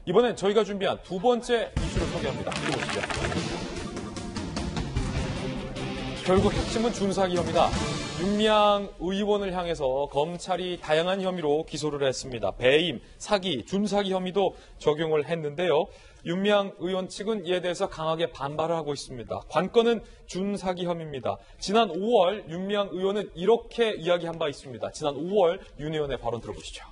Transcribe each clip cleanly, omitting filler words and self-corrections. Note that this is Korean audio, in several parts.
이번엔 저희가 준비한 두 번째 이슈를 소개합니다. 읽어보시죠. 결국 핵심은 준사기 혐의다. 윤미향 의원을 향해서 검찰이 다양한 혐의로 기소를 했습니다. 배임, 사기, 준사기 혐의도 적용을 했는데요. 윤미향 의원 측은 이에 대해서 강하게 반발을 하고 있습니다. 관건은 준사기 혐의입니다. 지난 5월 윤미향 의원은 이렇게 이야기한 바 있습니다. 지난 5월 윤 의원의 발언 들어보시죠.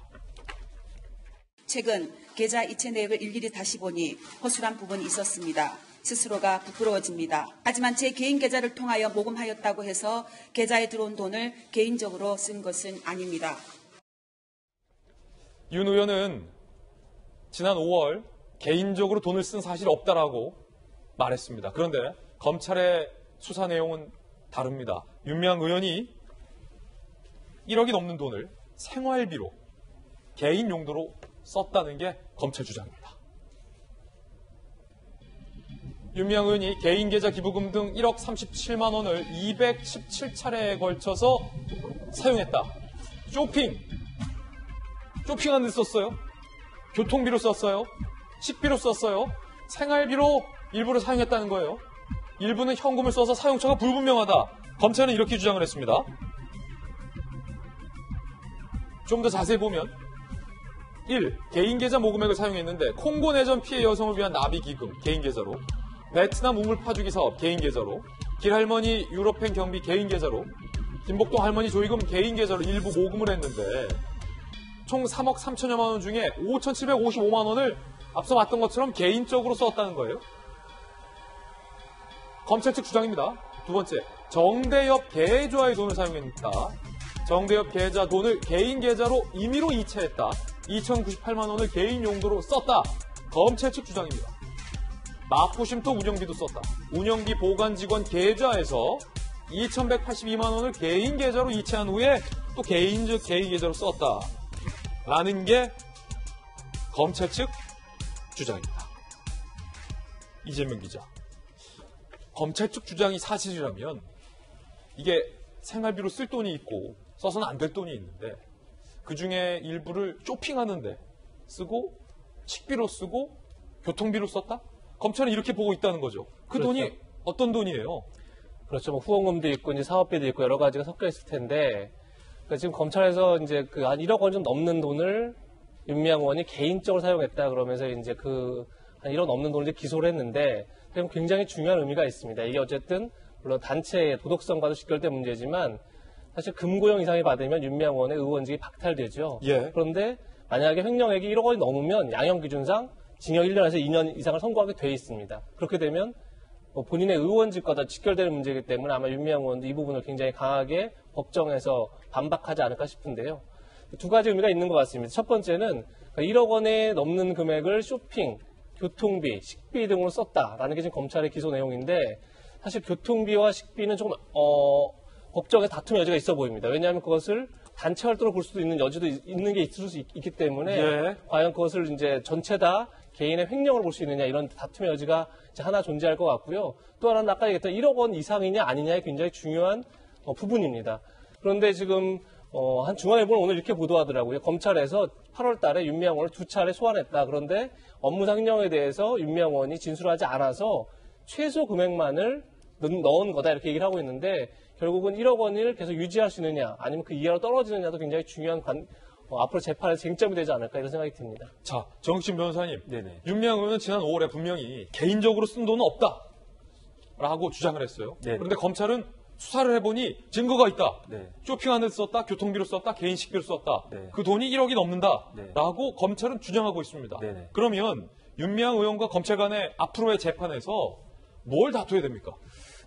최근 계좌 이체 내역을 일일이 다시 보니 허술한 부분이 있었습니다. 스스로가 부끄러워집니다. 하지만 제 개인 계좌를 통하여 모금하였다고 해서 계좌에 들어온 돈을 개인적으로 쓴 것은 아닙니다. 윤 의원은 지난 5월 개인적으로 돈을 쓴 사실 없다라고 말했습니다. 그런데 검찰의 수사 내용은 다릅니다. 윤미향 의원이 1억이 넘는 돈을 생활비로 개인 용도로 썼다는 게 검찰 주장입니다. 윤미향 의원이 개인 계좌 기부금 등 1억 37만 원을 217차례에 걸쳐서 사용했다. 쇼핑하는 데 썼어요. 교통비로 썼어요. 식비로 썼어요. 생활비로 일부를 사용했다는 거예요. 일부는 현금을 써서 사용처가 불분명하다. 검찰은 이렇게 주장을 했습니다. 좀 더 자세히 보면 1. 개인 계좌 모금액을 사용했는데 콩고 내전 피해 여성을 위한 나비 기금 개인 계좌로, 베트남 우물 파주기 사업 개인 계좌로, 길할머니 유럽행 경비 개인 계좌로, 김복동 할머니 조의금 개인 계좌로 일부 모금을 했는데 총 3억 3천여만 원 중에 5,755만 원을 앞서 봤던 것처럼 개인적으로 썼다는 거예요. 검찰 측 주장입니다. 두 번째, 정대협 계좌의 돈을 사용했다. 정대협 계좌 돈을 개인 계좌로 임의로 이체했다. 2,098만 원을 개인 용도로 썼다. 검찰 측 주장입니다. 마포쉼터 운영비도 썼다. 운영비 보관 직원 계좌에서 2,182만 원을 개인 계좌로 이체한 후에 또 개인 계좌로 썼다. 라는 게 검찰 측 주장입니다. 이재명 기자. 검찰 측 주장이 사실이라면 이게 생활비로 쓸 돈이 있고 써서는 안 될 돈이 있는데 그중에 일부를 쇼핑하는데 쓰고 식비로 쓰고 교통비로 썼다? 검찰은 이렇게 보고 있다는 거죠. 그 그렇죠. 돈이 어떤 돈이에요? 그렇죠. 뭐 후원금도 있고 이제 사업비도 있고 여러 가지가 섞여 있을 텐데 그러니까 지금 검찰에서 이제 그 한 1억 원 좀 넘는 돈을 윤미향 의원이 개인적으로 사용했다 그러면서 이제 그 한 1억 넘는 돈을 이제 기소를 했는데 그럼 굉장히 중요한 의미가 있습니다. 이게 어쨌든 물론 단체의 도덕성과도 직결된 문제지만 사실 금고형 이상이 받으면 윤미향 의원의 의원직이 박탈되죠. 예. 그런데 만약에 횡령액이 1억 원이 넘으면 양형 기준상 징역 1년에서 2년 이상을 선고하게 돼 있습니다. 그렇게 되면 본인의 의원직과 직결되는 문제이기 때문에 아마 윤미향 의원도 이 부분을 굉장히 강하게 법정에서 반박하지 않을까 싶은데요. 두 가지 의미가 있는 것 같습니다. 첫 번째는 1억 원에 넘는 금액을 쇼핑, 교통비, 식비 등으로 썼다라는 게 지금 검찰의 기소 내용인데 사실 교통비와 식비는 조금 법정에 다툼 여지가 있어 보입니다. 왜냐하면 그것을 단체 활동으로 볼 수도 있는 여지도 있는 게 있을 수 있기 때문에 예. 과연 그것을 이제 전체 다 개인의 횡령으로 볼 수 있느냐 이런 다툼의 여지가 이제 하나 존재할 것 같고요. 또 하나는 아까 얘기했던 1억 원 이상이냐 아니냐에 굉장히 중요한 부분입니다. 그런데 지금 한 중앙일보는 오늘 이렇게 보도하더라고요. 검찰에서 8월 달에 윤미향 의원을 2차례 소환했다. 그런데 업무상 횡령에 대해서 윤미향 의원이 진술하지 않아서 최소 금액만을 넣은 거다 이렇게 얘기를 하고 있는데 결국은 1억 원을 계속 유지할 수 있느냐 아니면 그 이하로 떨어지느냐도 굉장히 중요한 앞으로 재판의 쟁점이 되지 않을까 이런 생각이 듭니다. 자, 정신 변호사님. 네네. 윤미향 의원은 지난 5월에 분명히 개인적으로 쓴 돈은 없다. 라고 주장을 했어요. 네. 그런데 검찰은 수사를 해보니 증거가 있다. 네. 쇼핑하는 데 썼다. 교통비로 썼다. 개인 식비로 썼다. 네. 그 돈이 1억이 넘는다. 네. 라고 검찰은 주장하고 있습니다. 네네. 그러면 윤미향 의원과 검찰 간의 앞으로의 재판에서 뭘 다투어야 됩니까?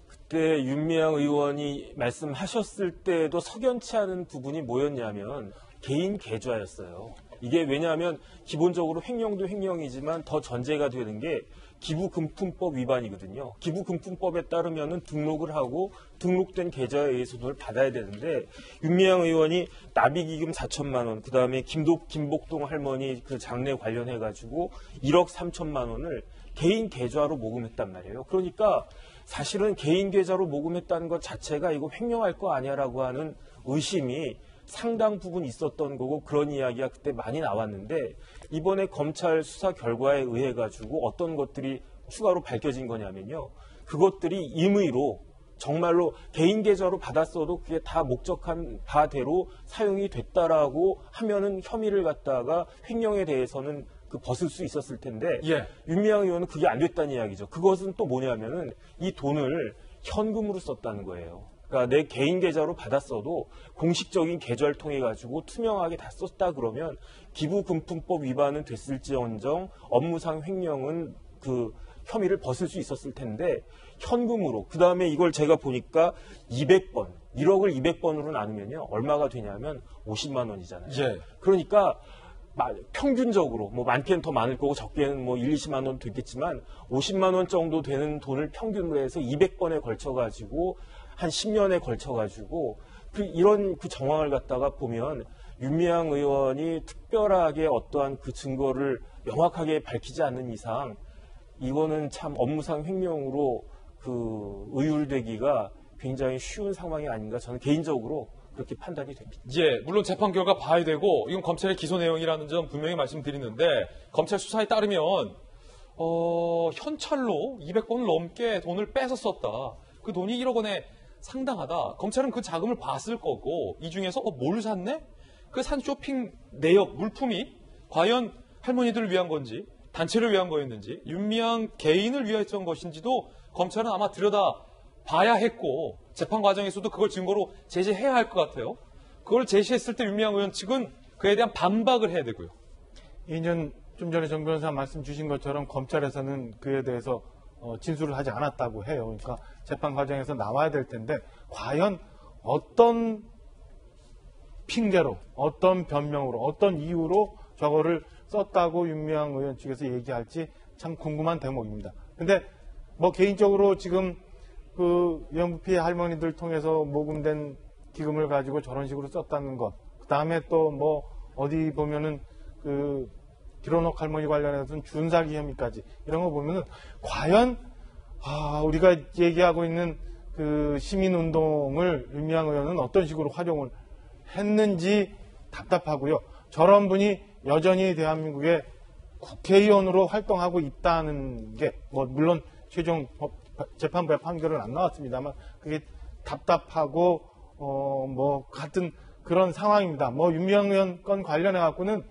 그때 윤미향 의원이 말씀하셨을 때도 석연치 않은 부분이 뭐였냐면 개인 계좌였어요. 이게 왜냐하면 기본적으로 횡령도 횡령이지만 더 전제가 되는 게 기부금품법 위반이거든요. 기부금품법에 따르면은 등록을 하고 등록된 계좌에 의해서 돈을 받아야 되는데 윤미향 의원이 나비기금 4천만 원, 그 다음에 김복동 할머니 그 장례 관련해가지고 1억 3천만 원을 개인 계좌로 모금했단 말이에요. 그러니까 사실은 개인 계좌로 모금했다는 것 자체가 이거 횡령할 거 아니야라고 하는 의심이 상당 부분 있었던 거고 그런 이야기가 그때 많이 나왔는데 이번에 검찰 수사 결과에 의해 가지고 어떤 것들이 추가로 밝혀진 거냐면요. 그것들이 임의로 정말로 개인 계좌로 받았어도 그게 다 목적한 바대로 사용이 됐다라고 하면은 혐의를 갖다가 횡령에 대해서는 벗을 수 있었을 텐데 예. 윤미향 의원은 그게 안 됐다는 이야기죠. 그것은 또 뭐냐면은 이 돈을 현금으로 썼다는 거예요. 그러니까 내 개인 계좌로 받았어도 공식적인 계좌를 통해 가지고 투명하게 다 썼다 그러면 기부금품법 위반은 됐을지언정 업무상 횡령은 그 혐의를 벗을 수 있었을 텐데 현금으로 그다음에 이걸 제가 보니까 200번 1억을 200번으로 나누면요 얼마가 되냐면 50만 원이잖아요. 예. 그러니까 평균적으로 뭐 많게는 더 많을 거고 적게는 뭐 1, 20만 원 되겠지만 50만 원 정도 되는 돈을 평균으로 해서 200번에 걸쳐 가지고 한 10년에 걸쳐 가지고 이런 정황을 갖다가 보면 윤미향 의원이 특별하게 어떠한 그 증거를 명확하게 밝히지 않는 이상 이거는 참 업무상 횡령으로 의율되기가 굉장히 쉬운 상황이 아닌가 저는 개인적으로 그렇게 판단이 됩니다. 예, 물론 재판 결과 봐야 되고 이건 검찰의 기소 내용이라는 점 분명히 말씀드리는데 검찰 수사에 따르면 현찰로 200번을 넘게 돈을 빼서 썼다. 그 돈이 1억 원에 상당하다. 검찰은 그 자금을 봤을 거고 이 중에서 뭘 샀네? 그 산 쇼핑 내역 물품이 과연 할머니들을 위한 건지 단체를 위한 거였는지 윤미향 개인을 위했던 것인지도 검찰은 아마 들여다봐야 했고 재판 과정에서도 그걸 증거로 제시해야 할 것 같아요. 그걸 제시했을 때 윤미향 의원 측은 그에 대한 반박을 해야 되고요. 2년 좀 전에 정 변호사 말씀 주신 것처럼 검찰에서는 그에 대해서 진술을 하지 않았다고 해요. 그러니까 재판 과정에서 나와야 될 텐데 과연 어떤 핑계로 어떤 변명으로 어떤 이유로 저거를 썼다고 윤미향 의원 측에서 얘기할지 참 궁금한 대목입니다. 근데 뭐 개인적으로 지금 그 위안부 피해 할머니들 통해서 모금된 기금을 가지고 저런 식으로 썼다는 것, 그 다음에 또 뭐 어디 보면은 그 기론옥 할머니 관련해서는 준사기 혐의까지 이런 거 보면은 과연 우리가 얘기하고 있는 그 시민운동을 윤미향 의원은 어떤 식으로 활용을 했는지 답답하고요. 저런 분이 여전히 대한민국의 국회의원으로 활동하고 있다는 게 뭐 물론 최종 재판부의 판결은 안 나왔습니다만 그게 답답하고 뭐 같은 그런 상황입니다. 뭐 윤미향 의원 건 관련해 갖고는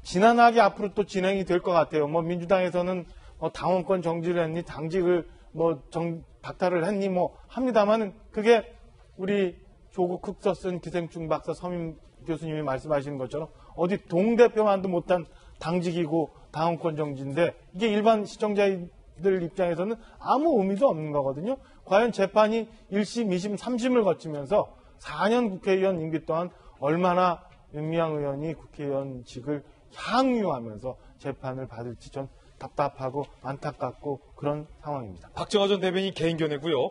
지난하게 앞으로 또 진행이 될 것 같아요. 뭐 민주당에서는 당원권 정지를 했니 당직을 박탈을 했니 뭐 합니다만은 그게 우리 조국 흑서 쓴 기생충 박사 서민 교수님이 말씀하시는 것처럼 어디 동대표만도 못한 당직이고 당원권 정지인데 이게 일반 시청자들 입장에서는 아무 의미도 없는 거거든요. 과연 재판이 1심, 2심, 3심을 거치면서 4년 국회의원 임기 동안 얼마나 윤미향 의원이 국회의원직을 향유하면서 재판을 받을지 좀 답답하고 안타깝고 그런 상황입니다. 박정화 전 대변인 개인 견해고요.